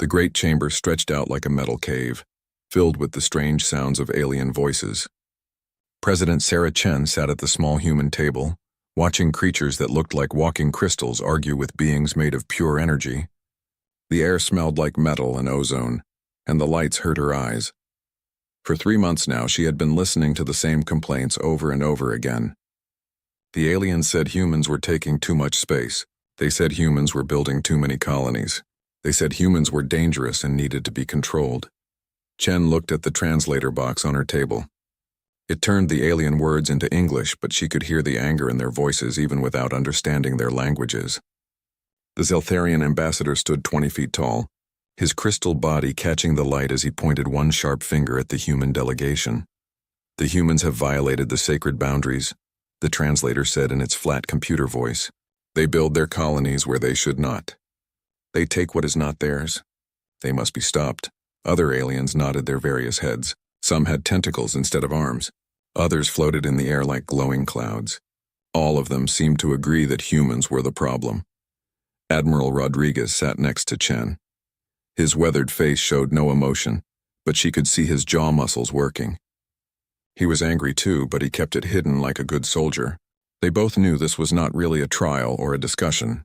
The great chamber stretched out like a metal cave, filled with the strange sounds of alien voices. President Sarah Chen sat at the small human table, watching creatures that looked like walking crystals argue with beings made of pure energy. The air smelled like metal and ozone, and the lights hurt her eyes. For 3 months now, she had been listening to the same complaints over and over again. The aliens said humans were taking too much space. They said humans were building too many colonies. They said humans were dangerous and needed to be controlled. Chen looked at the translator box on her table. It turned the alien words into English, but she could hear the anger in their voices even without understanding their languages. The Zeltharian ambassador stood 20 feet tall, his crystal body catching the light as he pointed one sharp finger at the human delegation. The humans have violated the sacred boundaries, the translator said in its flat computer voice. They build their colonies where they should not. They take what is not theirs. They must be stopped. Other aliens nodded their various heads. Some had tentacles instead of arms. Others floated in the air like glowing clouds. All of them seemed to agree that humans were the problem. Admiral Rodriguez sat next to Chen. His weathered face showed no emotion, but she could see his jaw muscles working. He was angry too, but he kept it hidden like a good soldier. They both knew this was not really a trial or a discussion.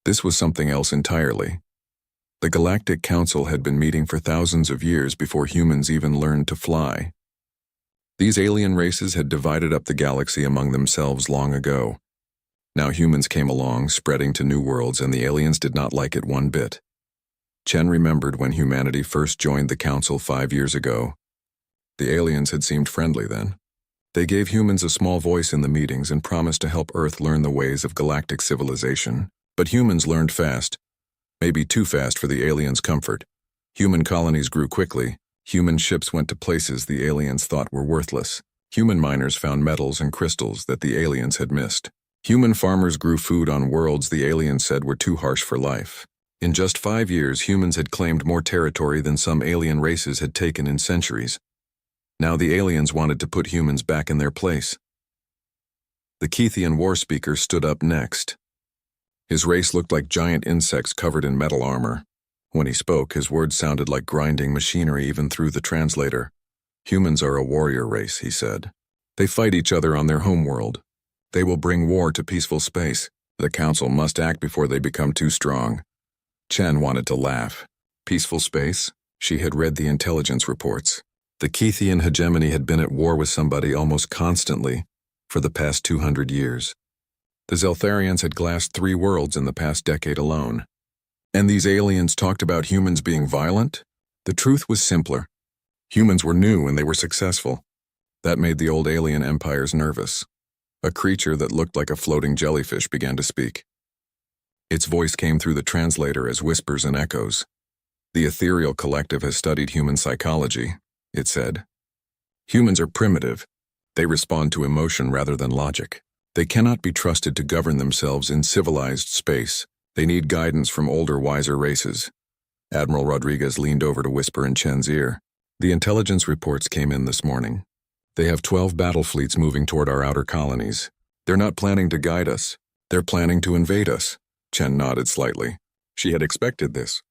This was something else entirely. The Galactic Council had been meeting for thousands of years before humans even learned to fly. These alien races had divided up the galaxy among themselves long ago. Now humans came along, spreading to new worlds, and the aliens did not like it one bit. Chen remembered when humanity first joined the Council 5 years ago. The aliens had seemed friendly then. They gave humans a small voice in the meetings and promised to help Earth learn the ways of galactic civilization. But humans learned fast. Maybe too fast for the aliens' comfort. Human colonies grew quickly. Human ships went to places the aliens thought were worthless. Human miners found metals and crystals that the aliens had missed. Human farmers grew food on worlds the aliens said were too harsh for life. In just 5 years, humans had claimed more territory than some alien races had taken in centuries. Now the aliens wanted to put humans back in their place. The Keithian war speaker stood up next. His race looked like giant insects covered in metal armor. When he spoke, his words sounded like grinding machinery even through the translator. Humans are a warrior race, he said. They fight each other on their homeworld. They will bring war to peaceful space. The Council must act before they become too strong. Chen wanted to laugh. Peaceful space? She had read the intelligence reports. The Keithian hegemony had been at war with somebody almost constantly for the past 200 years. The Zeltharians had glassed 3 worlds in the past decade alone. And these aliens talked about humans being violent? The truth was simpler. Humans were new and they were successful. That made the old alien empires nervous. A creature that looked like a floating jellyfish began to speak. Its voice came through the translator as whispers and echoes. The Ethereal Collective has studied human psychology, it said. Humans are primitive. They respond to emotion rather than logic. They cannot be trusted to govern themselves in civilized space. They need guidance from older, wiser races. Admiral Rodriguez leaned over to whisper in Chen's ear. The intelligence reports came in this morning. They have 12 battle fleets moving toward our outer colonies. They're not planning to guide us. They're planning to invade us. Chen nodded slightly. She had expected this.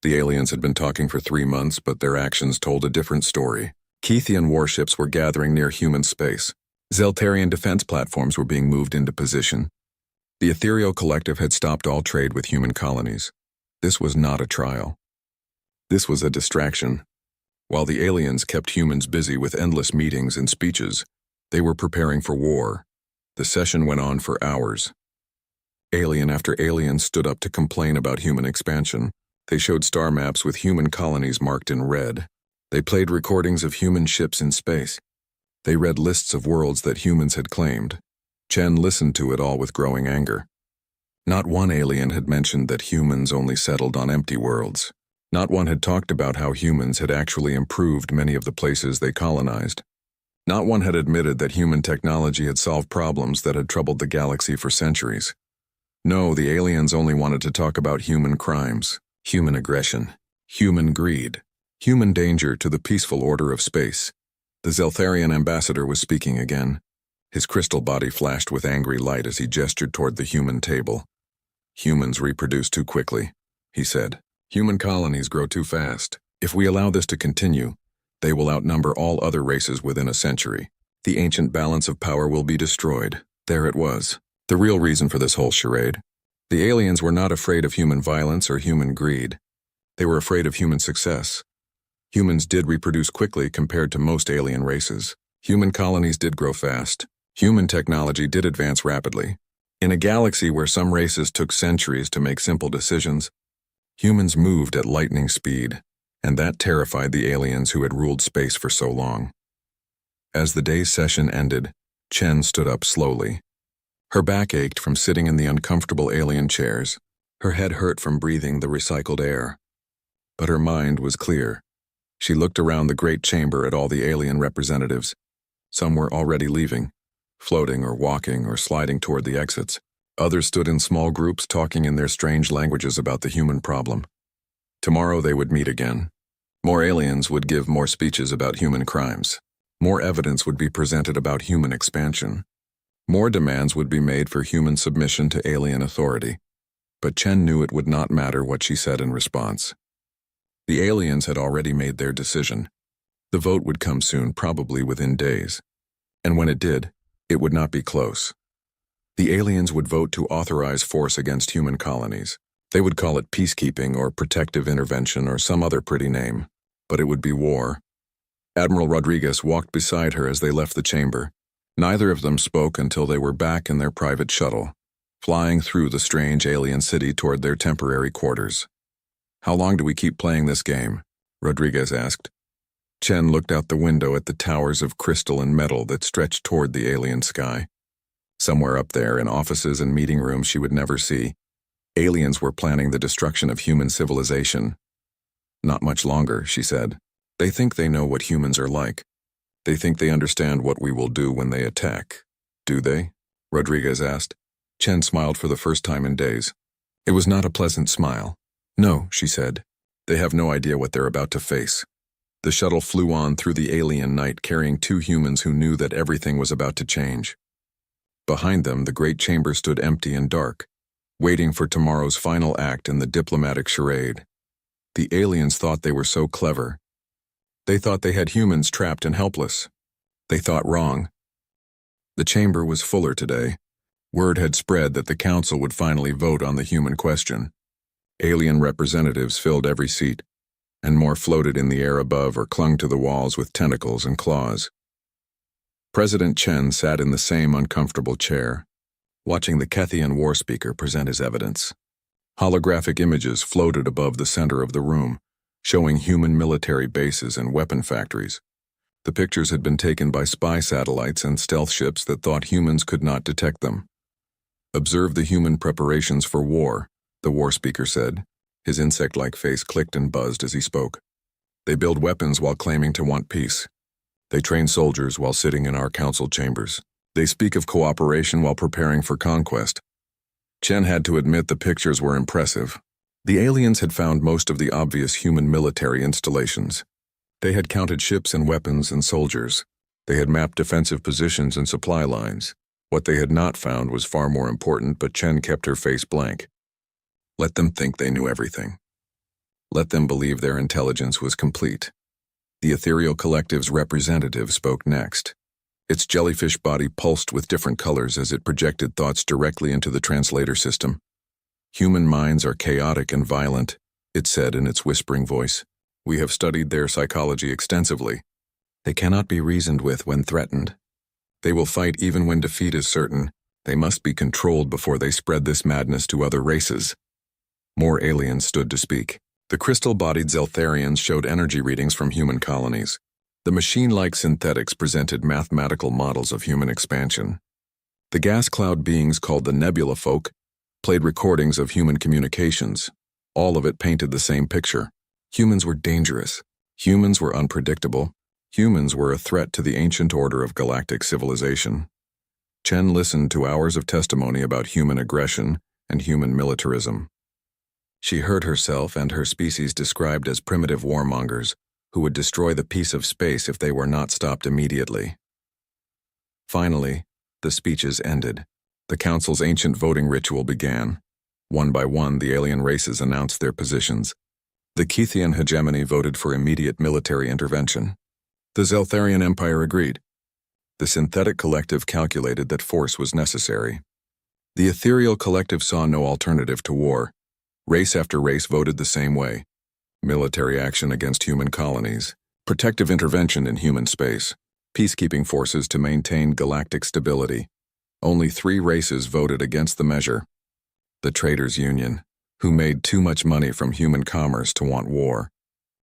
The aliens had been talking for 3 months, but their actions told a different story. Keithian warships were gathering near human space. Zeltarian defense platforms were being moved into position. The Ethereal Collective had stopped all trade with human colonies. This was not a trial. This was a distraction. While the aliens kept humans busy with endless meetings and speeches, they were preparing for war. The session went on for hours. Alien after alien stood up to complain about human expansion. They showed star maps with human colonies marked in red. They played recordings of human ships in space. They read lists of worlds that humans had claimed. Chen listened to it all with growing anger. Not one alien had mentioned that humans only settled on empty worlds. Not one had talked about how humans had actually improved many of the places they colonized. Not one had admitted that human technology had solved problems that had troubled the galaxy for centuries. No, the aliens only wanted to talk about human crimes, human aggression, human greed, human danger to the peaceful order of space. The Zeltharian ambassador was speaking again. His crystal body flashed with angry light as he gestured toward the human table. Humans reproduce too quickly, he said. Human colonies grow too fast. If we allow this to continue, they will outnumber all other races within a century. The ancient balance of power will be destroyed. There it was. The real reason for this whole charade. The aliens were not afraid of human violence or human greed. They were afraid of human success. Humans did reproduce quickly compared to most alien races. Human colonies did grow fast. Human technology did advance rapidly. In a galaxy where some races took centuries to make simple decisions, humans moved at lightning speed, and that terrified the aliens who had ruled space for so long. As the day's session ended, Chen stood up slowly. Her back ached from sitting in the uncomfortable alien chairs. Her head hurt from breathing the recycled air. But her mind was clear. She looked around the great chamber at all the alien representatives. Some were already leaving, floating or walking or sliding toward the exits. Others stood in small groups talking in their strange languages about the human problem. Tomorrow they would meet again. More aliens would give more speeches about human crimes. More evidence would be presented about human expansion. More demands would be made for human submission to alien authority. But Chen knew it would not matter what she said in response. The aliens had already made their decision. The vote would come soon, probably within days. And when it did, it would not be close. The aliens would vote to authorize force against human colonies. They would call it peacekeeping or protective intervention or some other pretty name, but it would be war. Admiral Rodriguez walked beside her as they left the chamber. Neither of them spoke until they were back in their private shuttle, flying through the strange alien city toward their temporary quarters. "How long do we keep playing this game?" Rodriguez asked. Chen looked out the window at the towers of crystal and metal that stretched toward the alien sky. Somewhere up there, in offices and meeting rooms she would never see, aliens were planning the destruction of human civilization. "Not much longer," she said. "They think they know what humans are like. They think they understand what we will do when they attack. Do they?" Rodriguez asked. Chen smiled for the first time in days. It was not a pleasant smile. "No," she said. "They have no idea what they're about to face." The shuttle flew on through the alien night, carrying two humans who knew that everything was about to change. Behind them, the great chamber stood empty and dark, waiting for tomorrow's final act in the diplomatic charade. The aliens thought they were so clever. They thought they had humans trapped and helpless. They thought wrong. The chamber was fuller today. Word had spread that the council would finally vote on the human question. Alien representatives filled every seat, and more floated in the air above or clung to the walls with tentacles and claws. President Chen sat in the same uncomfortable chair, watching the Kethian war speaker present his evidence. Holographic images floated above the center of the room, showing human military bases and weapon factories. The pictures had been taken by spy satellites and stealth ships that thought humans could not detect them. "Observe the human preparations for war," the war speaker said. His insect-like face clicked and buzzed as he spoke. "They build weapons while claiming to want peace. They train soldiers while sitting in our council chambers. They speak of cooperation while preparing for conquest." Chen had to admit the pictures were impressive. The aliens had found most of the obvious human military installations. They had counted ships and weapons and soldiers. They had mapped defensive positions and supply lines. What they had not found was far more important, but Chen kept her face blank. Let them think they knew everything. Let them believe their intelligence was complete. The ethereal collective's representative spoke next. Its jellyfish body pulsed with different colors as it projected thoughts directly into the translator system. "Human minds are chaotic and violent," it said in its whispering voice. "We have studied their psychology extensively. They cannot be reasoned with when threatened. They will fight even when defeat is certain. They must be controlled before they spread this madness to other races." More aliens stood to speak. The crystal-bodied Zeltharians showed energy readings from human colonies. The machine-like synthetics presented mathematical models of human expansion. The gas cloud beings called the Nebula Folk played recordings of human communications. All of it painted the same picture. Humans were dangerous. Humans were unpredictable. Humans were a threat to the ancient order of galactic civilization. Chen listened to hours of testimony about human aggression and human militarism. She heard herself and her species described as primitive warmongers who would destroy the peace of space if they were not stopped immediately. Finally, the speeches ended. The council's ancient voting ritual began. One by one, the alien races announced their positions. The Keithian hegemony voted for immediate military intervention. The Zeltharian Empire agreed. The synthetic collective calculated that force was necessary. The ethereal collective saw no alternative to war. Race after race voted the same way. Military action against human colonies, protective intervention in human space, peacekeeping forces to maintain galactic stability. Only 3 races voted against the measure. The Traders Union, who made too much money from human commerce to want war.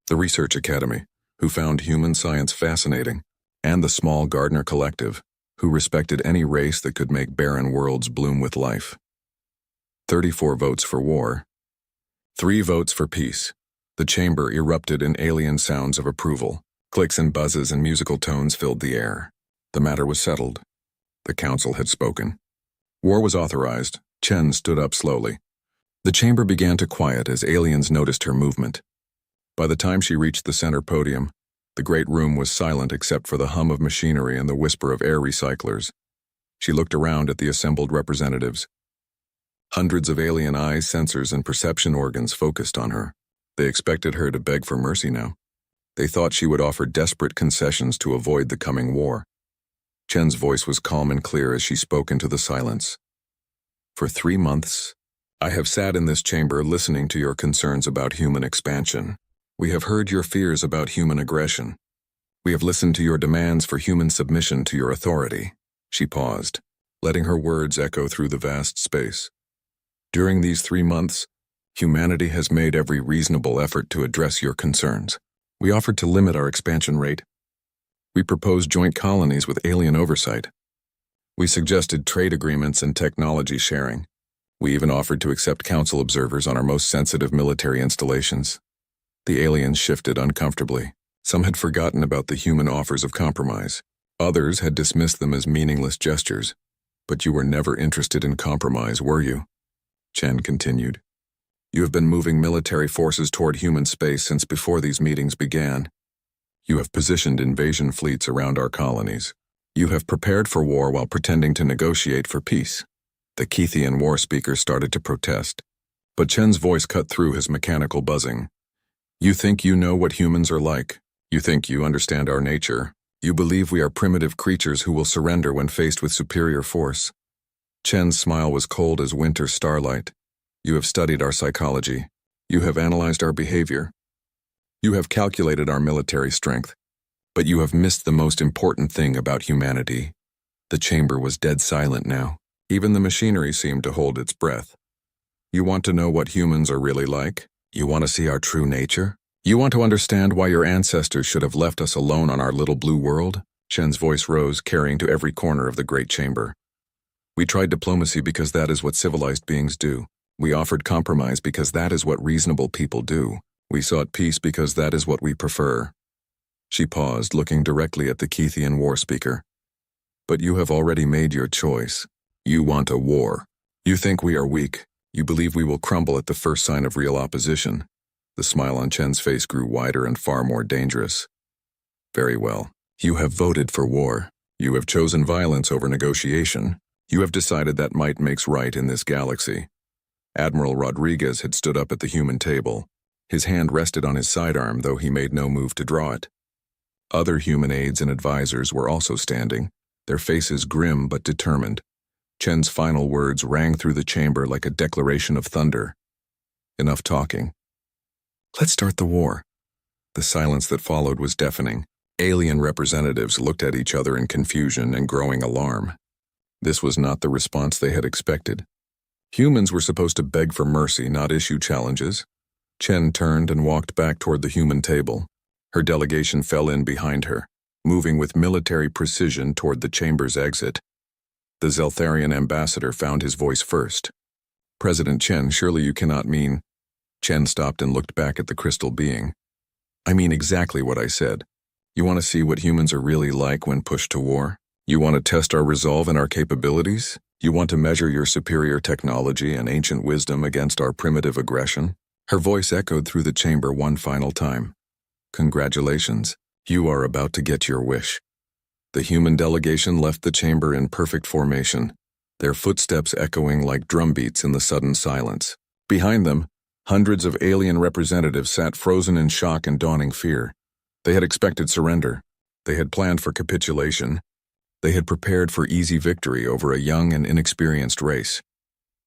The Research Academy, who found human science fascinating. And the small Gardner Collective, who respected any race that could make barren worlds bloom with life. 34 votes for war. 3 votes for peace. The chamber erupted in alien sounds of approval. Clicks and buzzes and musical tones filled the air. The matter was settled. The council had spoken. War was authorized. Chen stood up slowly. The chamber began to quiet as aliens noticed her movement. By the time she reached the center podium, the great room was silent except for the hum of machinery and the whisper of air recyclers. She looked around at the assembled representatives. Hundreds of alien eyes, sensors, and perception organs focused on her. They expected her to beg for mercy now. They thought she would offer desperate concessions to avoid the coming war. Chen's voice was calm and clear as she spoke into the silence. For 3 months, I have sat in this chamber listening to your concerns about human expansion. We have heard your fears about human aggression. We have listened to your demands for human submission to your authority. She paused, letting her words echo through the vast space. During these 3 months, humanity has made every reasonable effort to address your concerns. We offered to limit our expansion rate. We proposed joint colonies with alien oversight. We suggested trade agreements and technology sharing. We even offered to accept council observers on our most sensitive military installations. The aliens shifted uncomfortably. Some had forgotten about the human offers of compromise. Others had dismissed them as meaningless gestures. But you were never interested in compromise, were you? Chen continued. You have been moving military forces toward human space since before these meetings began. You have positioned invasion fleets around our colonies. You have prepared for war while pretending to negotiate for peace. The Keithian war speaker started to protest. But Chen's voice cut through his mechanical buzzing. You think you know what humans are like. You think you understand our nature. You believe we are primitive creatures who will surrender when faced with superior force. Chen's smile was cold as winter starlight. You have studied our psychology. You have analyzed our behavior. You have calculated our military strength. But you have missed the most important thing about humanity. The chamber was dead silent now. Even the machinery seemed to hold its breath. You want to know what humans are really like? You want to see our true nature? You want to understand why your ancestors should have left us alone on our little blue world? Chen's voice rose, carrying to every corner of the great chamber. We tried diplomacy because that is what civilized beings do. We offered compromise because that is what reasonable people do. We sought peace because that is what we prefer. She paused, looking directly at the Keithian war speaker. But you have already made your choice. You want a war. You think we are weak. You believe we will crumble at the first sign of real opposition. The smile on Chen's face grew wider and far more dangerous. Very well. You have voted for war. You have chosen violence over negotiation. You have decided that might makes right in this galaxy. Admiral Rodriguez had stood up at the human table. His hand rested on his sidearm, though he made no move to draw it. Other human aides and advisors were also standing, their faces grim but determined. Chen's final words rang through the chamber like a declaration of thunder. Enough talking. Let's start the war. The silence that followed was deafening. Alien representatives looked at each other in confusion and growing alarm. This was not the response they had expected. Humans were supposed to beg for mercy, not issue challenges. Chen turned and walked back toward the human table. Her delegation fell in behind her, moving with military precision toward the chamber's exit. The Zeltharian ambassador found his voice first. President Chen, surely you cannot mean... Chen stopped and looked back at the crystal being. I mean exactly what I said. You want to see what humans are really like when pushed to war? You want to test our resolve and our capabilities? You want to measure your superior technology and ancient wisdom against our primitive aggression? Her voice echoed through the chamber one final time. Congratulations. You are about to get your wish. The human delegation left the chamber in perfect formation, their footsteps echoing like drumbeats in the sudden silence. Behind them, Hundreds of alien representatives sat frozen in shock and dawning fear. They had expected surrender. They had planned for capitulation. They had prepared for easy victory over a young and inexperienced race.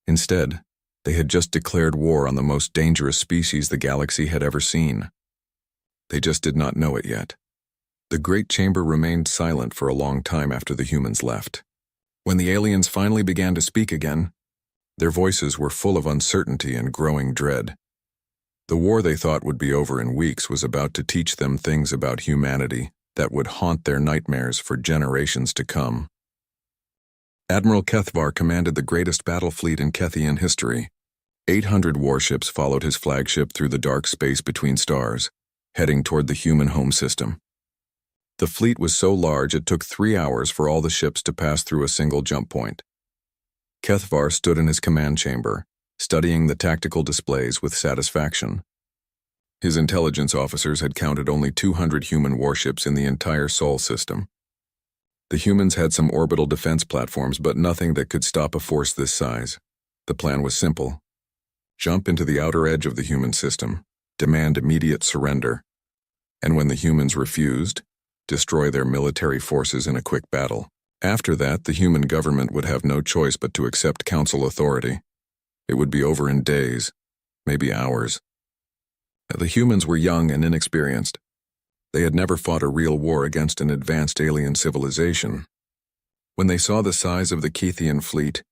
Instead, they had just declared war on the most dangerous species the galaxy had ever seen. They just did not know it yet. The Great Chamber remained silent for a long time after the humans left. When the aliens finally began to speak again, their voices were full of uncertainty and growing dread. The war they thought would be over in weeks was about to teach them things about humanity that would haunt their nightmares for generations to come. Admiral Kethvar commanded the greatest battle fleet in Kethian history. 800 warships followed his flagship through the dark space between stars, heading toward the human home system. The fleet was so large it took 3 hours for all the ships to pass through a single jump point. Kethvar stood in his command chamber, studying the tactical displays with satisfaction. His intelligence officers had counted only 200 human warships in the entire Sol system. The humans had some orbital defense platforms, but nothing that could stop a force this size. The plan was simple. Jump into the outer edge of the human system, demand immediate surrender, and when the humans refused, destroy their military forces in a quick battle. After that, the human government would have no choice but to accept council authority. It would be over in days, maybe hours. The humans were young and inexperienced. They had never fought a real war against an advanced alien civilization. When they saw the size of the Kethian fleet,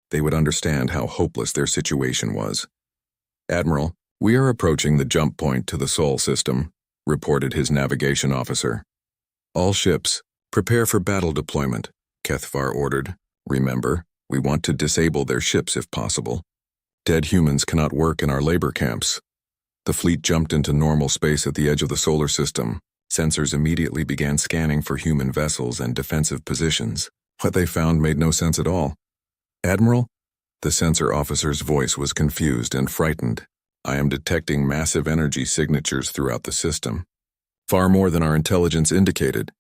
they would understand how hopeless their situation was. "Admiral, we are approaching the jump point to the Sol system," reported his navigation officer. "All ships, prepare for battle deployment," Kethvar ordered. "Remember, we want to disable their ships if possible. Dead humans cannot work in our labor camps." The fleet jumped into normal space at the edge of the solar system. Sensors immediately began scanning for human vessels and defensive positions. What they found made no sense at all. "Admiral?" The sensor officer's voice was confused and frightened. "I am detecting massive energy signatures throughout the system. Far more than our intelligence indicated."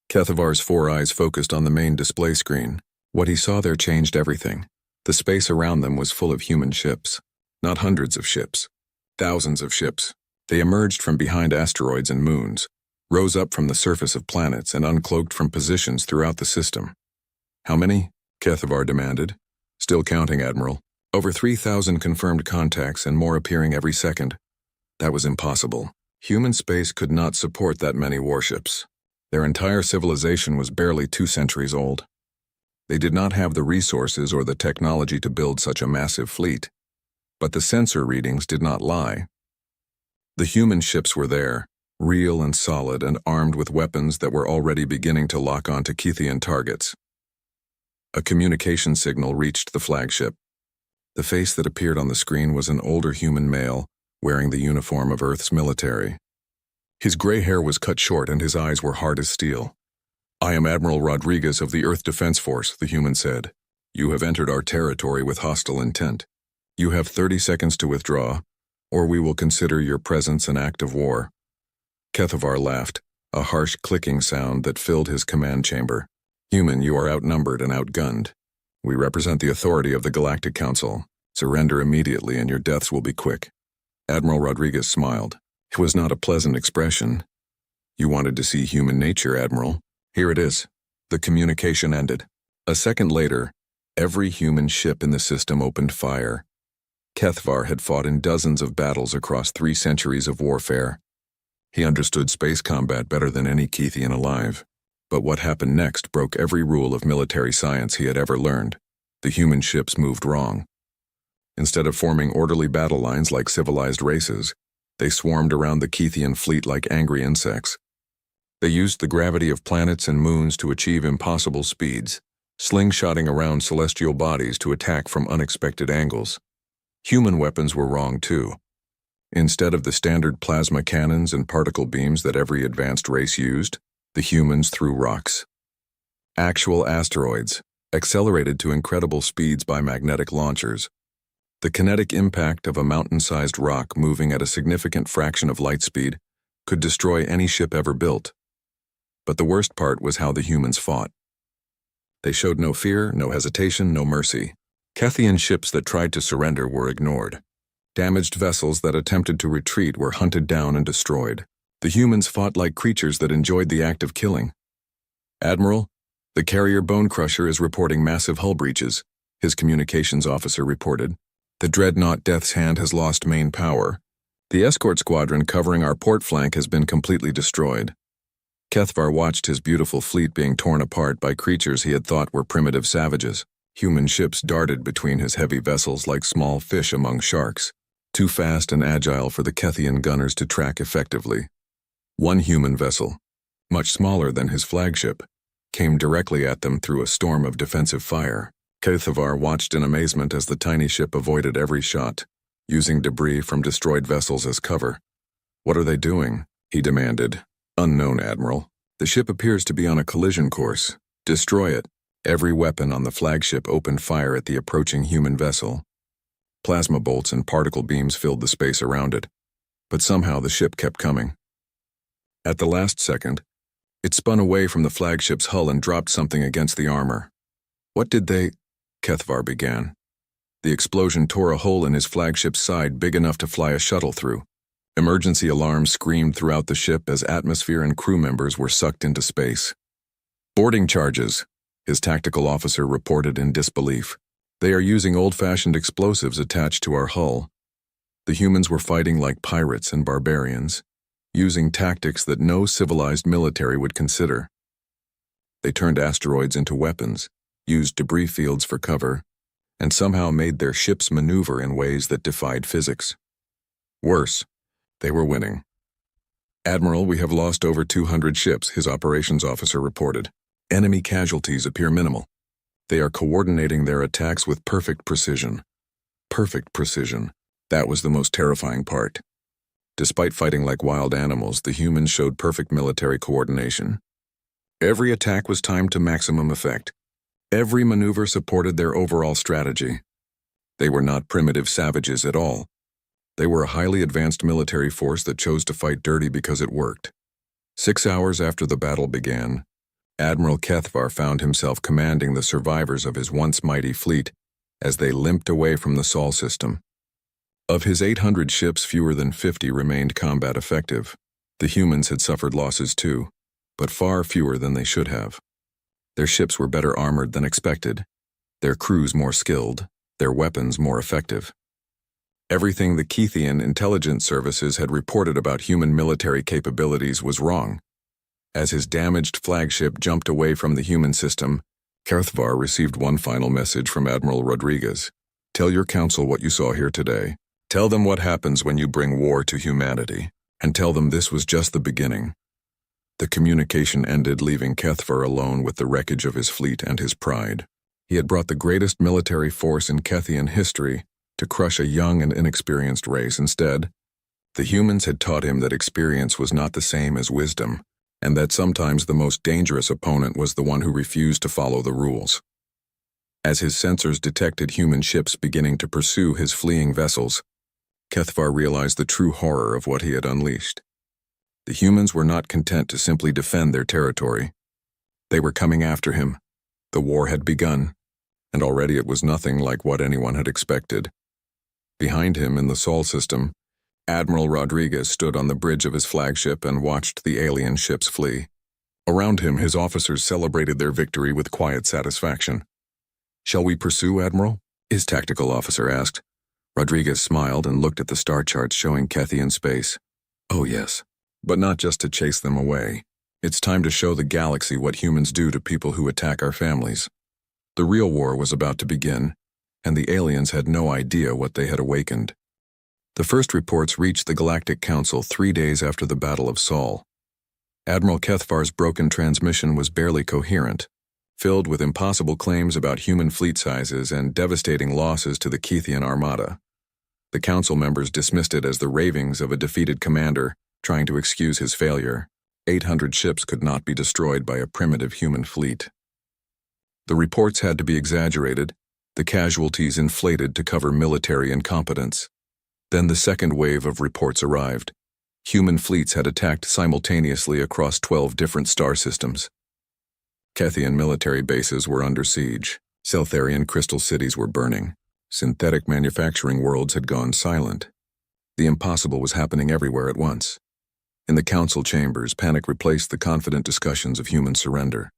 Kethivar's 4 eyes focused on the main display screen. What he saw there changed everything. The space around them was full of human ships. Not hundreds of ships. Thousands of ships. They emerged from behind asteroids and moons, rose up from the surface of planets, and uncloaked from positions throughout the system. "How many?" Kethvar demanded. "Still counting, Admiral. Over 3,000 confirmed contacts and more appearing every second." That was impossible. Human space could not support that many warships. Their entire civilization was barely 2 centuries old. They did not have the resources or the technology to build such a massive fleet. But the sensor readings did not lie. The human ships were there, real and solid and armed with weapons that were already beginning to lock onto Kethian targets. A communication signal reached the flagship. The face that appeared on the screen was an older human male, wearing the uniform of Earth's military. His gray hair was cut short and his eyes were hard as steel. "I am Admiral Rodriguez of the Earth Defense Force," the human said. "You have entered our territory with hostile intent. You have 30 seconds to withdraw, or we will consider your presence an act of war." Kethvar laughed, a harsh clicking sound that filled his command chamber. "Human, you are outnumbered and outgunned. We represent the authority of the Galactic Council. Surrender immediately and your deaths will be quick." Admiral Rodriguez smiled. It was not a pleasant expression. "You wanted to see human nature, Admiral. Here it is." The communication ended. A second later, every human ship in the system opened fire. Kethvar had fought in dozens of battles across 3 centuries of warfare. He understood space combat better than any Kethian alive. But what happened next broke every rule of military science he had ever learned. The human ships moved wrong. Instead of forming orderly battle lines like civilized races, they swarmed around the Kethian fleet like angry insects. They used the gravity of planets and moons to achieve impossible speeds, slingshotting around celestial bodies to attack from unexpected angles. Human weapons were wrong too. Instead of the standard plasma cannons and particle beams that every advanced race used, the humans threw rocks. Actual asteroids, accelerated to incredible speeds by magnetic launchers. The kinetic impact of a mountain-sized rock moving at a significant fraction of light speed could destroy any ship ever built. But the worst part was how the humans fought. They showed no fear, no hesitation, no mercy. Kethian ships that tried to surrender were ignored. Damaged vessels that attempted to retreat were hunted down and destroyed. The humans fought like creatures that enjoyed the act of killing. "Admiral, the carrier Bone Crusher is reporting massive hull breaches," his communications officer reported. "The dreadnought Death's Hand has lost main power. The escort squadron covering our port flank has been completely destroyed." Kethvar watched his beautiful fleet being torn apart by creatures he had thought were primitive savages. Human ships darted between his heavy vessels like small fish among sharks, too fast and agile for the Kethian gunners to track effectively. One human vessel, much smaller than his flagship, came directly at them through a storm of defensive fire. Kethvar watched in amazement as the tiny ship avoided every shot, using debris from destroyed vessels as cover. "What are they doing?" he demanded. "Unknown, Admiral. The ship appears to be on a collision course. Destroy it." Every weapon on the flagship opened fire at the approaching human vessel. Plasma bolts and particle beams filled the space around it, but somehow the ship kept coming. At the last second, it spun away from the flagship's hull and dropped something against the armor. "What did they—" Kethvar began. The explosion tore a hole in his flagship's side big enough to fly a shuttle through. Emergency alarms screamed throughout the ship as atmosphere and crew members were sucked into space. "Boarding charges," his tactical officer reported in disbelief. "They are using old-fashioned explosives attached to our hull." The humans were fighting like pirates and barbarians, using tactics that no civilized military would consider. They turned asteroids into weapons, used debris fields for cover, and somehow made their ships maneuver in ways that defied physics. Worse, they were winning. "Admiral, we have lost over 200 ships," his operations officer reported. "Enemy casualties appear minimal. They are coordinating their attacks with perfect precision." Perfect precision. That was the most terrifying part. Despite fighting like wild animals, the humans showed perfect military coordination. Every attack was timed to maximum effect. Every maneuver supported their overall strategy. They were not primitive savages at all. They were a highly advanced military force that chose to fight dirty because it worked. 6 hours after the battle began, Admiral Kethvar found himself commanding the survivors of his once mighty fleet as they limped away from the Sol system. Of his 800 ships, fewer than 50 remained combat effective. The humans had suffered losses too, but far fewer than they should have. Their ships were better armored than expected, their crews more skilled, their weapons more effective. Everything the Kethian intelligence services had reported about human military capabilities was wrong. As his damaged flagship jumped away from the human system, Kethvar received one final message from Admiral Rodriguez. "Tell your council what you saw here today. Tell them what happens when you bring war to humanity, and tell them this was just the beginning." The communication ended, leaving Kethvar alone with the wreckage of his fleet and his pride. He had brought the greatest military force in Kethian history to crush a young and inexperienced race. Instead, the humans had taught him that experience was not the same as wisdom, and that sometimes the most dangerous opponent was the one who refused to follow the rules. As his sensors detected human ships beginning to pursue his fleeing vessels, Kethvar realized the true horror of what he had unleashed. The humans were not content to simply defend their territory. They were coming after him. The war had begun, and already it was nothing like what anyone had expected. Behind him in the Sol system, Admiral Rodriguez stood on the bridge of his flagship and watched the alien ships flee. Around him, his officers celebrated their victory with quiet satisfaction. "Shall we pursue, Admiral?" his tactical officer asked. Rodriguez smiled and looked at the star charts showing Kethian space. "Oh yes, but not just to chase them away. It's time to show the galaxy what humans do to people who attack our families." The real war was about to begin, and the aliens had no idea what they had awakened. The first reports reached the Galactic Council 3 days after the Battle of Sol. Admiral Kethvar's broken transmission was barely coherent, filled with impossible claims about human fleet sizes and devastating losses to the Kethian armada. The council members dismissed it as the ravings of a defeated commander trying to excuse his failure. 800 ships could not be destroyed by a primitive human fleet. The reports had to be exaggerated, the casualties inflated to cover military incompetence. Then the second wave of reports arrived. Human fleets had attacked simultaneously across 12 different star systems. Kethian military bases were under siege. Seltharian crystal cities were burning. Synthetic manufacturing worlds had gone silent. The impossible was happening everywhere at once. In the council chambers, panic replaced the confident discussions of human surrender.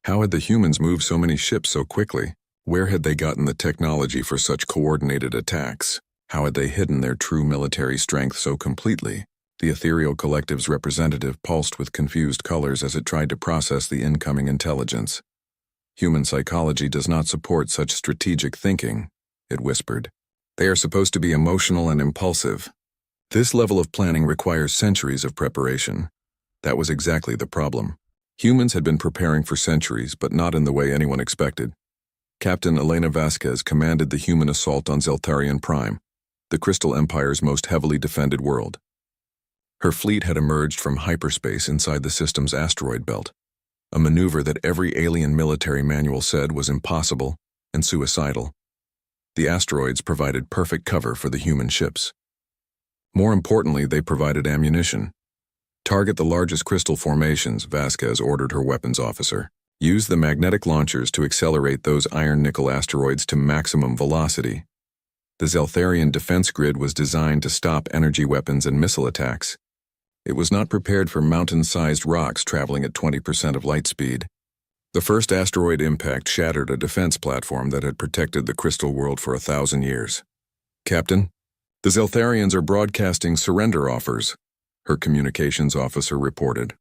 How had the humans moved so many ships so quickly? Where had they gotten the technology for such coordinated attacks? How had they hidden their true military strength so completely? The ethereal collective's representative pulsed with confused colors as it tried to process the incoming intelligence. Human psychology does not support such strategic thinking, it whispered. They are supposed to be emotional and impulsive. This level of planning requires centuries of preparation. That was exactly the problem. Humans had been preparing for centuries, but not in the way anyone expected. Captain Elena Vasquez commanded the human assault on Zeltharian Prime, the Crystal Empire's most heavily defended world. Her fleet had emerged from hyperspace inside the system's asteroid belt, a maneuver that every alien military manual said was impossible and suicidal. The asteroids provided perfect cover for the human ships. More importantly, they provided ammunition. Target the largest crystal formations, Vasquez ordered her weapons officer. Use the magnetic launchers to accelerate those iron-nickel asteroids to maximum velocity. The Zeltharian defense grid was designed to stop energy weapons and missile attacks. It was not prepared for mountain-sized rocks traveling at 20% of light speed. The first asteroid impact shattered a defense platform that had protected the crystal world for 1,000 years. Captain, the Zeltharians are broadcasting surrender offers, her communications officer reported.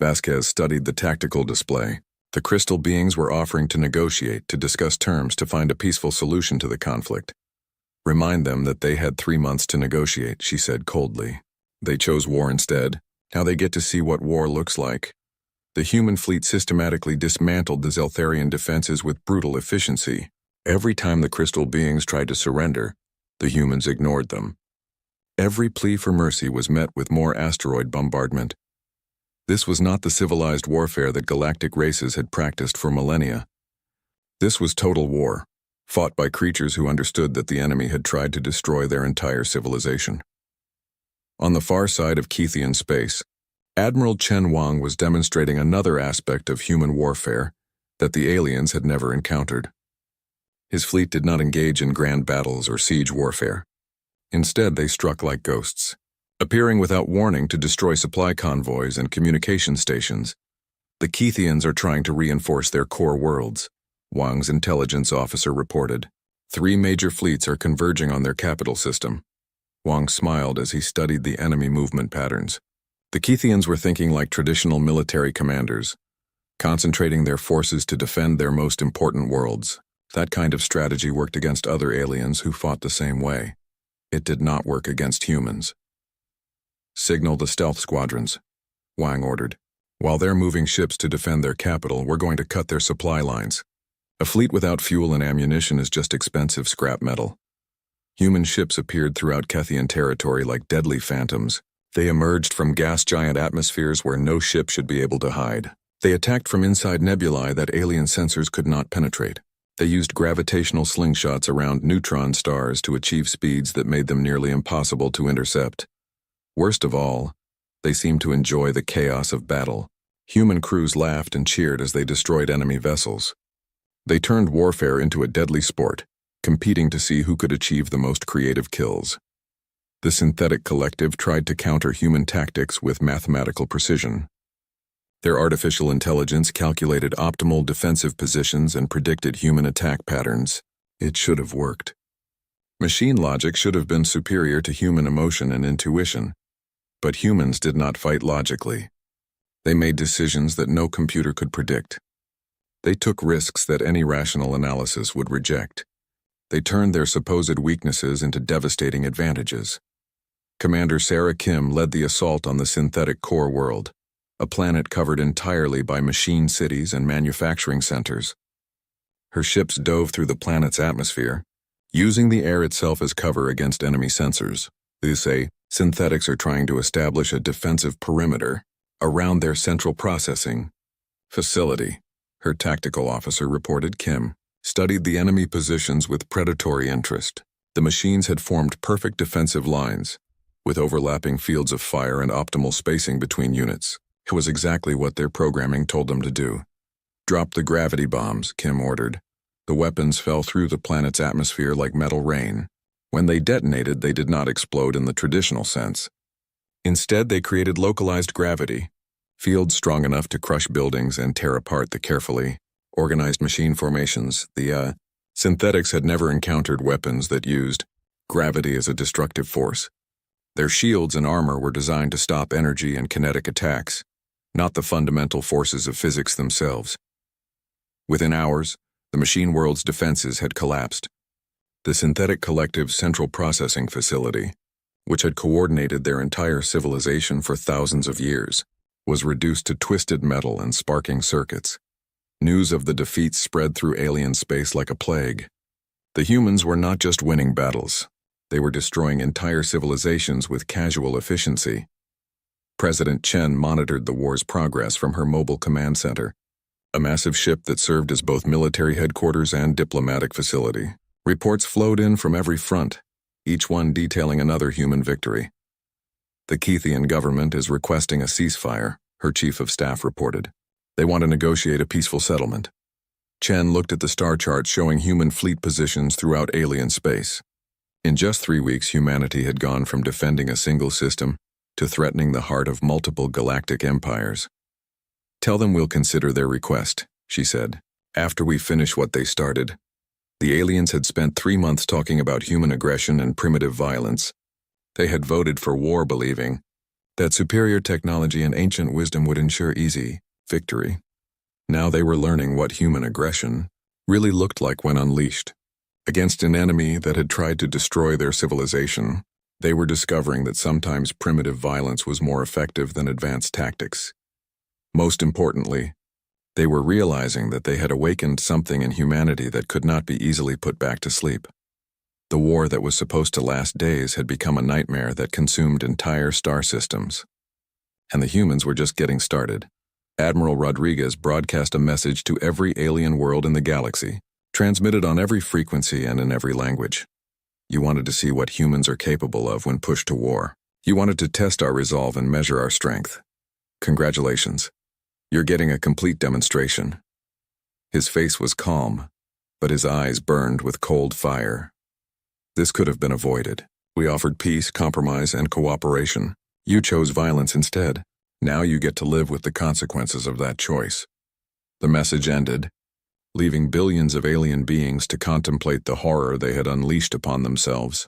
Vasquez studied the tactical display. The crystal beings were offering to negotiate, to discuss terms, to find a peaceful solution to the conflict. Remind them that they had 3 months to negotiate, she said coldly. They chose war instead. Now they get to see what war looks like. The human fleet systematically dismantled the Zeltharian defenses with brutal efficiency. Every time the crystal beings tried to surrender, the humans ignored them. Every plea for mercy was met with more asteroid bombardment. This was not the civilized warfare that galactic races had practiced for millennia. This was total war, fought by creatures who understood that the enemy had tried to destroy their entire civilization. On the far side of Keithian space, Admiral Chen Wang was demonstrating another aspect of human warfare that the aliens had never encountered. His fleet did not engage in grand battles or siege warfare. Instead, they struck like ghosts, appearing without warning to destroy supply convoys and communication stations. The Keithians are trying to reinforce their core worlds, Wang's intelligence officer reported. 3 major fleets are converging on their capital system. Wang smiled as he studied the enemy movement patterns. The Keithians were thinking like traditional military commanders, concentrating their forces to defend their most important worlds. That kind of strategy worked against other aliens who fought the same way. It did not work against humans. Signal the stealth squadrons, Wang ordered. While they're moving ships to defend their capital, we're going to cut their supply lines. A fleet without fuel and ammunition is just expensive scrap metal. Human ships appeared throughout Kethian territory like deadly phantoms. They emerged from gas giant atmospheres where no ship should be able to hide. They attacked from inside nebulae that alien sensors could not penetrate. They used gravitational slingshots around neutron stars to achieve speeds that made them nearly impossible to intercept. Worst of all, they seemed to enjoy the chaos of battle. Human crews laughed and cheered as they destroyed enemy vessels. They turned warfare into a deadly sport, competing to see who could achieve the most creative kills. The synthetic collective tried to counter human tactics with mathematical precision. Their artificial intelligence calculated optimal defensive positions and predicted human attack patterns. It should have worked. Machine logic should have been superior to human emotion and intuition. But humans did not fight logically. They made decisions that no computer could predict. They took risks that any rational analysis would reject. They turned their supposed weaknesses into devastating advantages. Commander Sarah Kim led the assault on the synthetic core world, a planet covered entirely by machine cities and manufacturing centers. Her ships dove through the planet's atmosphere, using the air itself as cover against enemy sensors. They say synthetics are trying to establish a defensive perimeter around their central processing facility, her tactical officer reported. Kim studied the enemy positions with predatory interest. The machines had formed perfect defensive lines, with overlapping fields of fire and optimal spacing between units. It was exactly what their programming told them to do. Drop the gravity bombs, Kim ordered. The weapons fell through the planet's atmosphere like metal rain. When they detonated, they did not explode in the traditional sense. Instead, they created localized gravity, fields strong enough to crush buildings and tear apart the carefully organized machine formations. The synthetics had never encountered weapons that used gravity as a destructive force. Their shields and armor were designed to stop energy and kinetic attacks, not the fundamental forces of physics themselves. Within hours, the machine world's defenses had collapsed. The synthetic collective's central processing facility, which had coordinated their entire civilization for thousands of years, was reduced to twisted metal and sparking circuits. News of the defeat spread through alien space like a plague. The humans were not just winning battles. They were destroying entire civilizations with casual efficiency. President Chen monitored the war's progress from her mobile command center, a massive ship that served as both military headquarters and diplomatic facility. Reports flowed in from every front, each one detailing another human victory. The Keithian government is requesting a ceasefire, her chief of staff reported. They want to negotiate a peaceful settlement. Chen looked at the star chart showing human fleet positions throughout alien space. In just 3 weeks, humanity had gone from defending a single system to threatening the heart of multiple galactic empires. Tell them we'll consider their request, she said, after we finish what they started. The aliens had spent 3 months talking about human aggression and primitive violence. They had voted for war, believing that superior technology and ancient wisdom would ensure easy victory. Now they were learning what human aggression really looked like when unleashed. Against an enemy that had tried to destroy their civilization, they were discovering that sometimes primitive violence was more effective than advanced tactics. Most importantly, they were realizing that they had awakened something in humanity that could not be easily put back to sleep. The war that was supposed to last days had become a nightmare that consumed entire star systems. And the humans were just getting started. Admiral Rodriguez broadcast a message to every alien world in the galaxy, transmitted on every frequency and in every language. You wanted to see what humans are capable of when pushed to war. You wanted to test our resolve and measure our strength. Congratulations. You're getting a complete demonstration. His face was calm, but his eyes burned with cold fire. This could have been avoided. We offered peace, compromise, and cooperation. You chose violence instead. Now you get to live with the consequences of that choice. The message ended, leaving billions of alien beings to contemplate the horror they had unleashed upon themselves.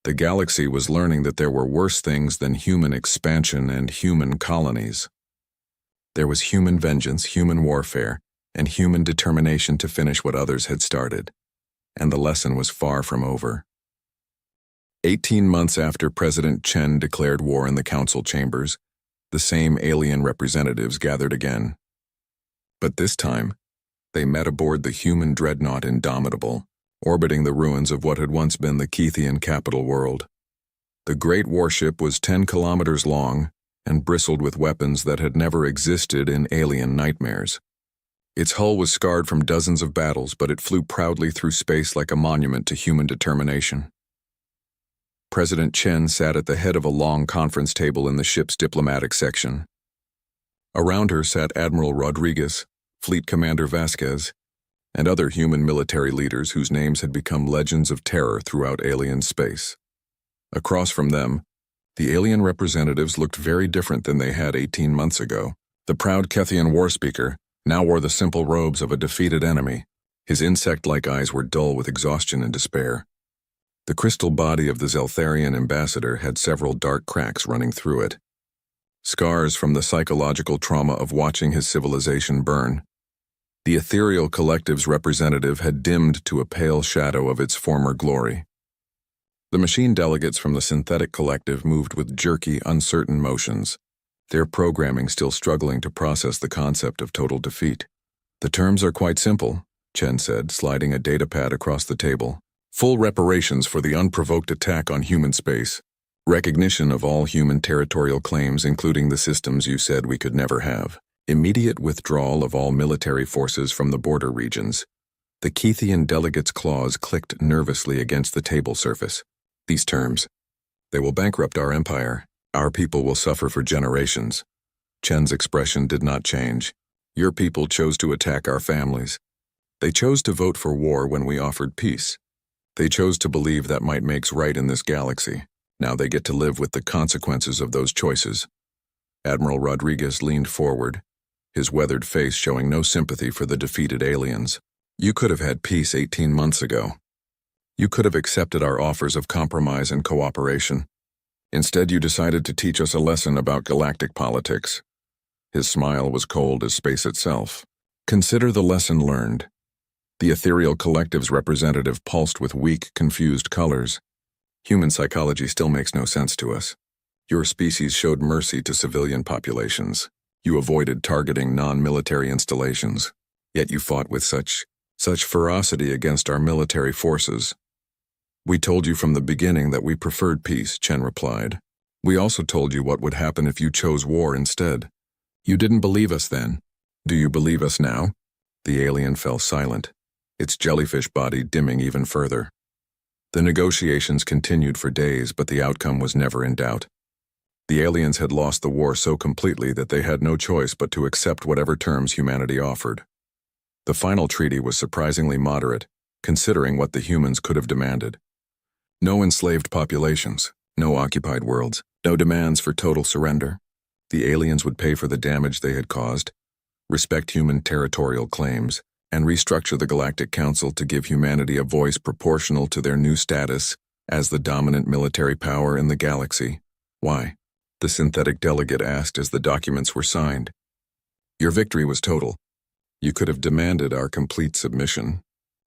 The galaxy was learning that there were worse things than human expansion and human colonies. There was human vengeance, human warfare, and human determination to finish what others had started. And the lesson was far from over. 18 months after President Chen declared war in the council chambers, the same alien representatives gathered again. But this time, they met aboard the human dreadnought Indomitable, orbiting the ruins of what had once been the Keithian capital world. The great warship was 10 kilometers long and bristled with weapons that had never existed in alien nightmares. Its hull was scarred from dozens of battles, but it flew proudly through space like a monument to human determination. President Chen sat at the head of a long conference table in the ship's diplomatic section. Around her sat Admiral Rodriguez, Fleet Commander Vasquez, and other human military leaders whose names had become legends of terror throughout alien space. Across from them, the alien representatives looked very different than they had 18 months ago. The proud Keithian war speaker now wore the simple robes of a defeated enemy. His insect-like eyes were dull with exhaustion and despair. The crystal body of the Zeltharian ambassador had several dark cracks running through it, scars from the psychological trauma of watching his civilization burn. The ethereal collective's representative had dimmed to a pale shadow of its former glory. The machine delegates from the synthetic collective moved with jerky, uncertain motions, their programming still struggling to process the concept of total defeat. The terms are quite simple, Chen said, sliding a datapad across the table. Full reparations for the unprovoked attack on human space. Recognition of all human territorial claims, including the systems you said we could never have. Immediate withdrawal of all military forces from the border regions. The Keithian delegate's claws clicked nervously against the table surface. These terms. They will bankrupt our empire. Our people will suffer for generations. Chen's expression did not change. Your people chose to attack our families. They chose to vote for war when we offered peace. They chose to believe that might makes right in this galaxy. Now they get to live with the consequences of those choices. Admiral Rodriguez leaned forward, his weathered face showing no sympathy for the defeated aliens. You could have had peace 18 months ago. You could have accepted our offers of compromise and cooperation. Instead, you decided to teach us a lesson about galactic politics. His smile was cold as space itself. Consider the lesson learned. The ethereal collective's representative pulsed with weak, confused colors. Human psychology still makes no sense to us. Your species showed mercy to civilian populations. You avoided targeting non-military installations. Yet you fought with such ferocity against our military forces. We told you from the beginning that we preferred peace, Chen replied. We also told you what would happen if you chose war instead. You didn't believe us then. Do you believe us now? The alien fell silent, its jellyfish body dimming even further. The negotiations continued for days, but the outcome was never in doubt. The aliens had lost the war so completely that they had no choice but to accept whatever terms humanity offered. The final treaty was surprisingly moderate, considering what the humans could have demanded. No enslaved populations, no occupied worlds, no demands for total surrender. The aliens would pay for the damage they had caused, respect human territorial claims, and restructure the Galactic Council to give humanity a voice proportional to their new status as the dominant military power in the galaxy. Why? The synthetic delegate asked as the documents were signed. Your victory was total. You could have demanded our complete submission.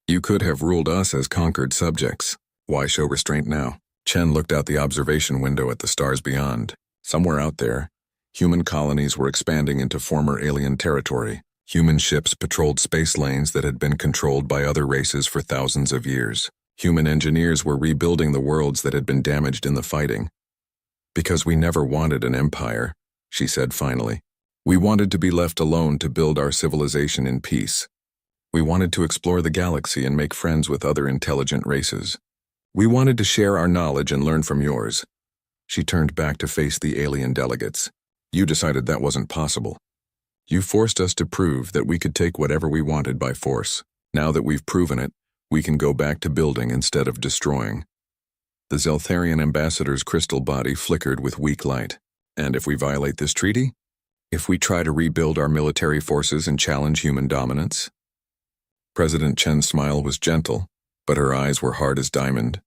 You could have ruled us as conquered subjects. Why show restraint now? Chen looked out the observation window at the stars beyond. Somewhere out there, human colonies were expanding into former alien territory. Human ships patrolled space lanes that had been controlled by other races for thousands of years. Human engineers were rebuilding the worlds that had been damaged in the fighting. Because we never wanted an empire, she said finally. We wanted to be left alone to build our civilization in peace. We wanted to explore the galaxy and make friends with other intelligent races. We wanted to share our knowledge and learn from yours. She turned back to face the alien delegates. You decided that wasn't possible. You forced us to prove that we could take whatever we wanted by force. Now that we've proven it, we can go back to building instead of destroying. The Zeltharian ambassador's crystal body flickered with weak light. And if we violate this treaty? If we try to rebuild our military forces and challenge human dominance? President Chen's smile was gentle, but her eyes were hard as diamond.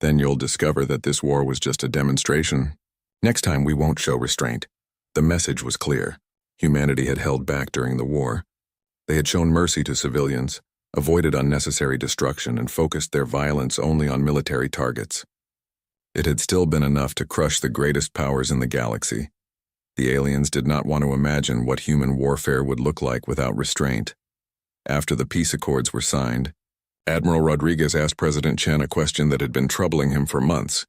Then you'll discover that this war was just a demonstration. Next time we won't show restraint. The message was clear. Humanity had held back during the war. They had shown mercy to civilians, avoided unnecessary destruction, and focused their violence only on military targets. It had still been enough to crush the greatest powers in the galaxy. The aliens did not want to imagine what human warfare would look like without restraint. After the peace accords were signed, Admiral Rodriguez asked President Chen a question that had been troubling him for months.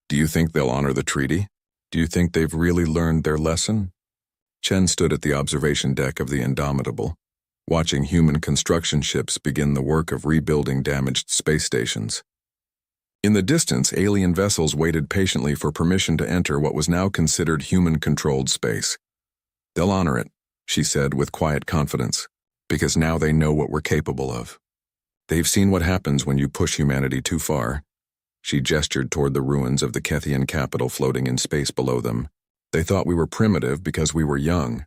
Do you think they'll honor the treaty? Do you think they've really learned their lesson? Chen stood at the observation deck of the Indomitable, watching human construction ships begin the work of rebuilding damaged space stations. In the distance, alien vessels waited patiently for permission to enter what was now considered human-controlled space. They'll honor it, she said with quiet confidence, because now they know what we're capable of. They've seen what happens when you push humanity too far. She gestured toward the ruins of the Kethian capital floating in space below them. They thought we were primitive because we were young.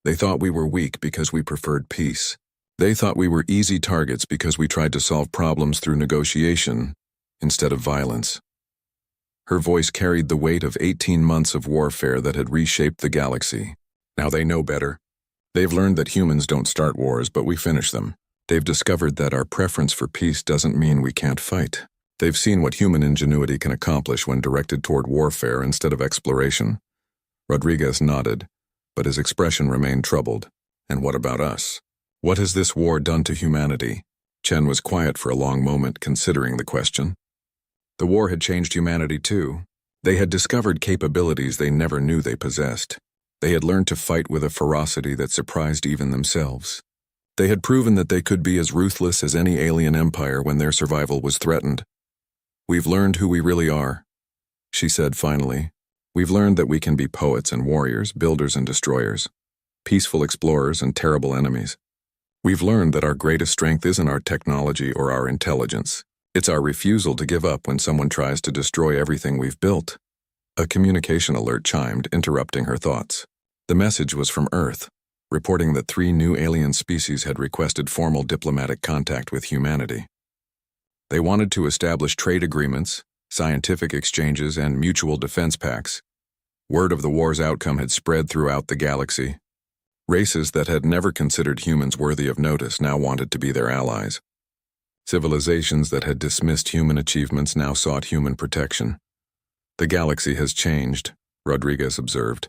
They thought we were weak because we preferred peace. They thought we were easy targets because we tried to solve problems through negotiation instead of violence. Her voice carried the weight of 18 months of warfare that had reshaped the galaxy. Now they know better. They've learned that humans don't start wars, but we finish them. They've discovered that our preference for peace doesn't mean we can't fight. They've seen what human ingenuity can accomplish when directed toward warfare instead of exploration. Rodriguez nodded, but his expression remained troubled. And what about us? What has this war done to humanity? Chen was quiet for a long moment, considering the question. The war had changed humanity too. They had discovered capabilities they never knew they possessed. They had learned to fight with a ferocity that surprised even themselves. They had proven that they could be as ruthless as any alien empire when their survival was threatened. We've learned who we really are, she said finally. We've learned that we can be poets and warriors, builders and destroyers, peaceful explorers and terrible enemies. We've learned that our greatest strength isn't our technology or our intelligence. It's our refusal to give up when someone tries to destroy everything we've built. A communication alert chimed, interrupting her thoughts. The message was from Earth, reporting that 3 new alien species had requested formal diplomatic contact with humanity. They wanted to establish trade agreements, scientific exchanges, and mutual defense pacts. Word of the war's outcome had spread throughout the galaxy. Races that had never considered humans worthy of notice now wanted to be their allies. Civilizations that had dismissed human achievements now sought human protection. The galaxy has changed, Rodriguez observed.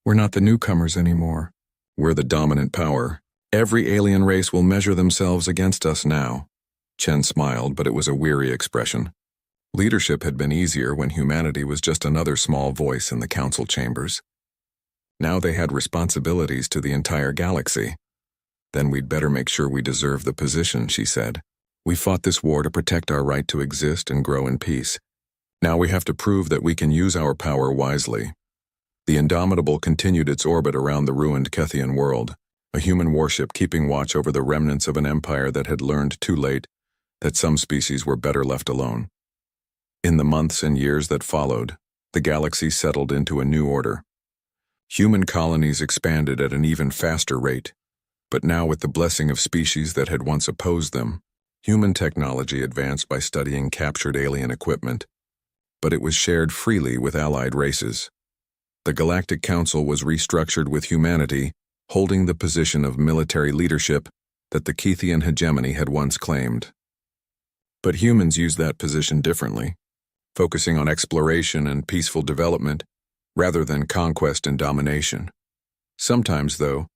We're not the newcomers anymore. We're the dominant power. Every alien race will measure themselves against us now. Chen smiled, but it was a weary expression. Leadership had been easier when humanity was just another small voice in the council chambers. Now they had responsibilities to the entire galaxy. Then we'd better make sure we deserve the position, she said. We fought this war to protect our right to exist and grow in peace. Now we have to prove that we can use our power wisely. The Indomitable continued its orbit around the ruined Kethian world, a human warship keeping watch over the remnants of an empire that had learned too late that some species were better left alone. In the months and years that followed, the galaxy settled into a new order. Human colonies expanded at an even faster rate, but now with the blessing of species that had once opposed them, human technology advanced by studying captured alien equipment, but it was shared freely with allied races. The Galactic Council was restructured with humanity holding the position of military leadership that the Kethian hegemony had once claimed. But humans used that position differently, focusing on exploration and peaceful development rather than conquest and domination. Sometimes, though,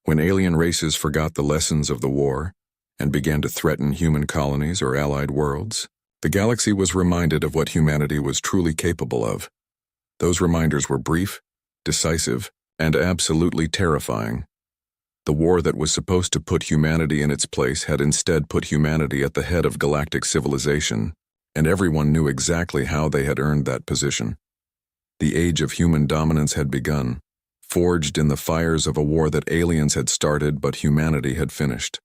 when alien races forgot the lessons of the war and began to threaten human colonies or allied worlds, the galaxy was reminded of what humanity was truly capable of. Those reminders were brief, decisive, and absolutely terrifying. The war that was supposed to put humanity in its place had instead put humanity at the head of galactic civilization, and everyone knew exactly how they had earned that position. The age of human dominance had begun, forged in the fires of a war that aliens had started but humanity had finished.